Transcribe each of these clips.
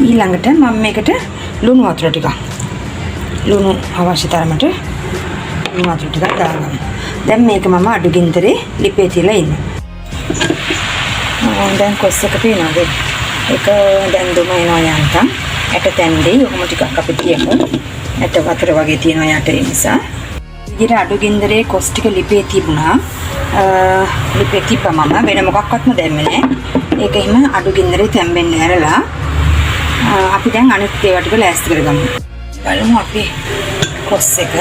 ඊළඟට මම මේකට ලුණු වතුර ටිකක් ලුණු අවශ්‍ය තරමට ලුණු වතුර ටිකක් දාගමු. දැන් මේක මම අඩු ගින්දරේ ලිපේ තියලා ඉන්නවා. දැන් කොස් එක පේනවද? ඒක දැන් දුම එනවා යන්තම්. ඇට තැන්දේ ඔහොම ටිකක් අපි තියමු. ඇට වතුර වගේ තියෙනවා යට නිසා. විදිහට අඩු ගින්දරේ කොස් ටික ලිපේ තිබුණා. ලිපේ තිබ්බම වෙන මොකක්වත්ම දැම්මේ නැහැ. ඒක එහෙම අඩු ගින්දරේ තැම්බෙන්න ඇරලා අපි දැන් අනිත් ඒවා ටික ලෑස්ති කරගමු. බලමු අපි කොස් එක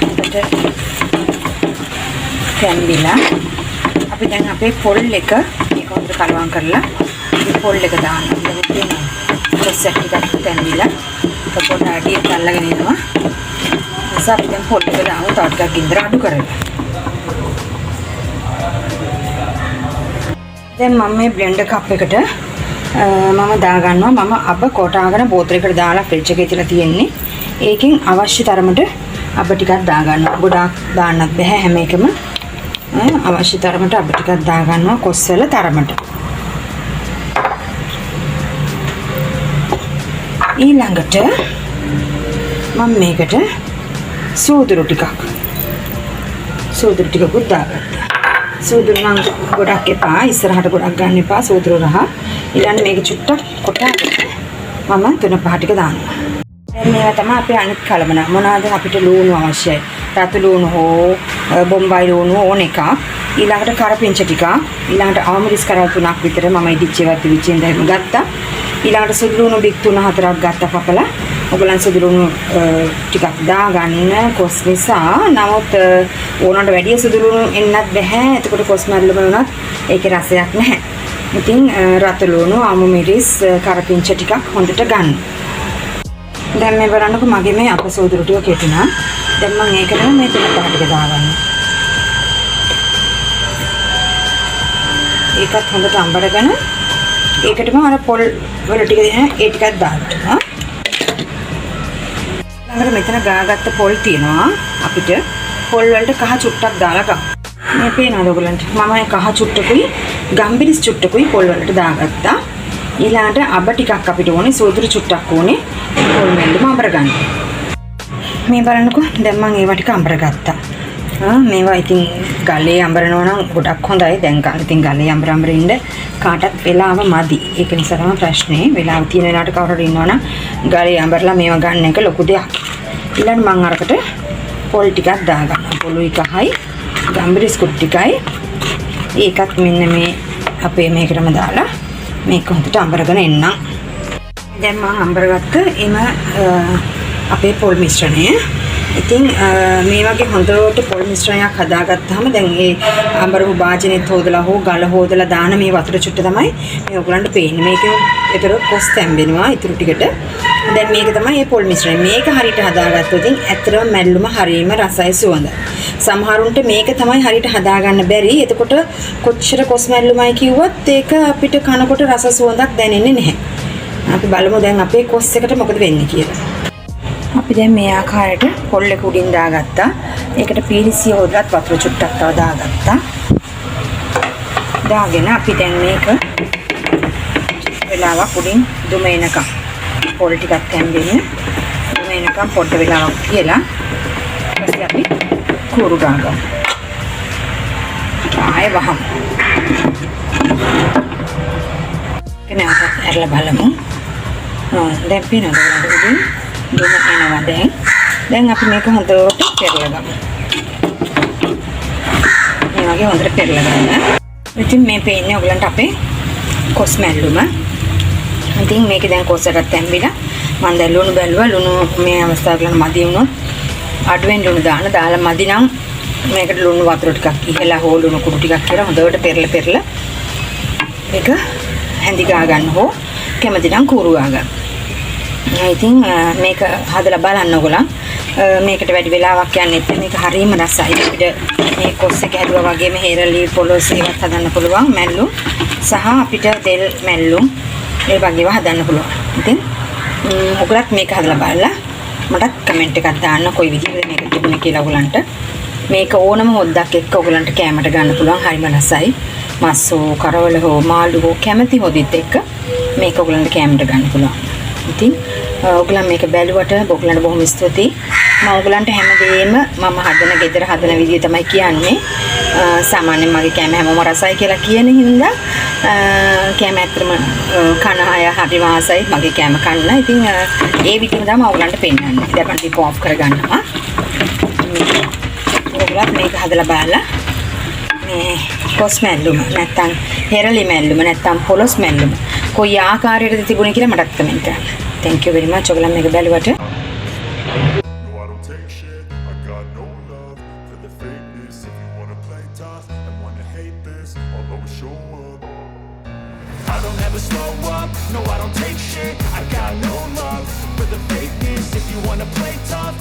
අපිට තැම්බිලා අපි දැන් අපේ පොල් එක මේක හොඳට කලවම් කරලා පොල් එක දානවා. දැන් තියෙනවා කොස් එක ටිකක් තැම්බිලා පොඩ අඩියට අල්ලගෙන ඉනවා. නිසා අපි දැන් පොල් එක දාමු තව ටිකක් ගින්දර අඩු කරලා. දැන් මම මේ බ්ලෙන්ඩර් කප් එකට මම දා ගන්නවා. මම අබ කොටාගෙන බෝතලයකට දාලා ෆ්‍රිජ් එකේ තියලා තියෙන්නේ. ඒකෙන් අවශ්‍ය තරමට අබ ටිකක් දා ගන්නවා. ගොඩාක් දාන්නත් බෑ හැම එකම. අවශ්‍ය තරමට අබ ටිකක් දා ගන්නවා කොස් වල තරමට. ඊළඟට මම මේකට සූදුරු ටිකකුත් දාගත්තා. සූදුරු නම් ගොඩක් එපා. ඉස්සරහට ගොඩක් ගන්න එපා සූදුරු රහ. ඊළඟ මේක චුට්ටක් කොටාගෙන මම 3-5 ටික දානවා. දැන් මේවා තමයි අපේ අනිත් කලමන. මොනවාද අපිට ලුණු අවශ්‍යයි. රතු ලුණු හෝ බොම්බයි ලුණු ඕන එකක්. ඊළඟට කරපිංච ටිකක්. ඊළඟට අවමරිස් කරල් 3ක් විතර මම ඉදිච්චේවත් විචෙන් දැන් ගත්තා. ඊළඟට සුදු ලුණු බික් 3-4ක් ගත්තා පපලා. ඔයගලන් සුදු ලුණු ටිකක් දාගන්න කොස් නිසා. නමුත් ඕනකට වැඩි සුදු ලුණු එන්නත් බෑ. එතකොට කොස් මැල්ලම වුණත් ඒකේ රසයක් නැහැ. ඉතින් රතු ලුණු, අමු මිරිස්, කරපිංච ටිකක් හොඳට ගන්න. දැන් මේ බලන්නකො මගේ මේ අපසෝදුරු ටික කෙටුණා. දැන් මම ඒකට මේ 3-5 ටික දාගන්නවා. ඒකත් හොඳට අඹරගෙන ඒකටම අර පොල් වල ටික දෙන ඒ ටිකක් දාගන්නවා. ළඟට මෙතන ගාගත්ත පොල් තියෙනවා. අපිට පොල් වලට කහ චුට්ටක් දාලා ගමු. මේ පේනවද ඔයගලන්ට? මම කහ චුට්ටකුයි ගම්බිරිස් චුට්ටකුයි පොල් වලට දාගත්තා. ඊළඟට අබ ටිකක් අපිට ඕනේ. සෝදුරු චුට්ටක් ඕනේ. පොල් මෙල්ලම අඹර ගන්න. මේ බලන්නකෝ දැන් මම ඒවා ටික අඹරගත්තා. මේවා ඉතින් ගලේ අඹරනවා නම් ගොඩක් හොඳයි. දැන් ඉතින් ගලේ අඹර ඉන්න කාටත් වෙලාව මදි. ඒක නිසා තමයි ප්‍රශ්නේ. වෙලාව තියෙන වෙලාවට කවුරු හරි ඉන්නවනම් ගලේ අඹරලා මේවා ගන්න එක ලොකු දෙයක්. ඊළඟ මම අරකට පොල් ටිකක් දාගන්නවා. පොළුයි කහයි ගම්බිරිස් කුට් ටිකයි. ඒකත් මෙන්න මේ අපේ මේකටම දාලා මේක හොඳට අඹරගෙන එන්නම්. දැන් මම අඹරගත්ත එම අපේ පොල් මිශ්‍රණය. ඉතින් මේ වගේ හොඳට පොල් මිශ්‍රණයක් හදාගත්තාම දැන් ඒ අඹරපු භාජනෙත් හොදලා හෝ ගල හොදලා දාන මේ වතුර චුට්ට තමයි මේ ඔයගලන්ට පේන්නේ. මේකෙන් ඒතර කොස් තැම්බෙනවා ඊටු ටිකට. දැන් මේක තමයි මේ පොල් මිශ්‍රණය. මේක හරියට හදාගත්තොත් ඉතින් ඇත්තටම මැල්ලුම හරියම රසයි සුවඳයි. සමහරුන්ට මේක තමයි හරියට හදාගන්න බැරි. එතකොට කොච්චර කොස් මැල්ලුමයි කිව්වත් ඒක අපිට කනකොට රස සුවඳක් දැනෙන්නේ නැහැ. අපි බලමු දැන් අපේ කොස් එකට මොකද වෙන්නේ කියලා. අපි දැන් මේ ආකාරයට පොල් එක උඩින් දාගත්තා. ඒකට පීරිසිය හොදලත් වතුර චුට්ටක් තව දාගත්තා. දාගෙන අපි දැන් මේක වෙලාවක් උඩින් දුම එනකම් පොල් ටිකක් තැම්බෙන්න දුම එනකම් පොඩ්ඩ වෙලාවක් කියලා ඊපස්සේ අපි කූරු ගාගමු. ආයෙ වහමු. කෙනාට ඇරලා බලමු. දැන් පේනවද උඩින් දුම එනවා දැන්. දැන් අපි මේක හොඳට පෙරලා ගමු. මේ වගේ හොඳට පෙරලා ගන්න. ඉතින් මේ පේන්නේ ඔයගලන්ට අපේ කොස් මැල්ලුම. ඉතින් මේක දැන් කොස් එකක් තැම්බිලා මම දැන් ලුණු බැලුවා. ලුණු මේ අවස්ථාවල මදි වුණොත් අඩුවෙන් ලුණු දාලා මදි නම් මේකට ලුණු වතුර ටිකක් ඉහලා හෝ ලුණු කුඩු ටිකක් කියලා හොඳට පෙරලා මේක හැඳි ගා ගන්න හෝ කැමති නම් කූරු ගා ගන්න. ඉතින් මේක හදලා බලන්න ඕගොල්ලන්. මේකට වැඩි වෙලාවක් යන්නේ නැත්නම් මේක හරියම රසයි. අපිට මේ කොස් එක හැදුවා වගේම හේරලි පොලොස් ඒවත් හදන්න පුළුවන්. මැල්ලුම් සහ අපිට තෙල් මැල්ලුම් ඒ වගේව හදන්න පුළුවන්. ඉතින් ඔයගොල්ලත් මේක හදලා බලලා මටත් කමෙන්ට් එකක් දාන්න කොයි විදිහද මේක තිබුණේ කියලා ඔයගොල්ලන්ට. මේක ඕනම හොද්දක් එක්ක ඔයගොල්ලන්ට කෑමට ගන්න පුළුවන්. හරිම රසයි. මස් හෝ කරවල හෝ මාළු හෝ කැමති හොදිත් එක්ක මේක ඔයගලන්ට කැමරට ගන්න පුළුවන්. ඉතින් ඔයගලන් මේක බැලුවට ඔයගලන්ට බොහොම ස්තුතියි. මම ඔයගලන්ට හැමදේම මම හදන ගෙදර හදන විදිය තමයි කියන්නේ. සාමාන්‍යයෙන් මගේ කැම හැමෝම රසයි කියලා කියන හින්දා කැම ඇත්තටම කන අය හරි වාසයි මගේ කැම කන්න. ඉතින් ඒ විදිහම තමයි ඔයගලන්ට පෙන්නන්නේ. දැන් මම ටික ඔෆ් කරගන්නවා. ඔයගලත් මේක හදලා බලලා මේ කොස් මැල්ලුම නැත්තම් හෙරලි මැල්ලුම නැත්තම් පොලොස් මැල්ලුම කොයි ආකාරයකද තිබුණේ කියලා මටත් කමෙන්ට් කරන්න. Thank you very much. ඔයගලන් මේක බැලුවට I don't ever slow up, no I don't take shit. I got no love for the fakeness. If you wanna play tough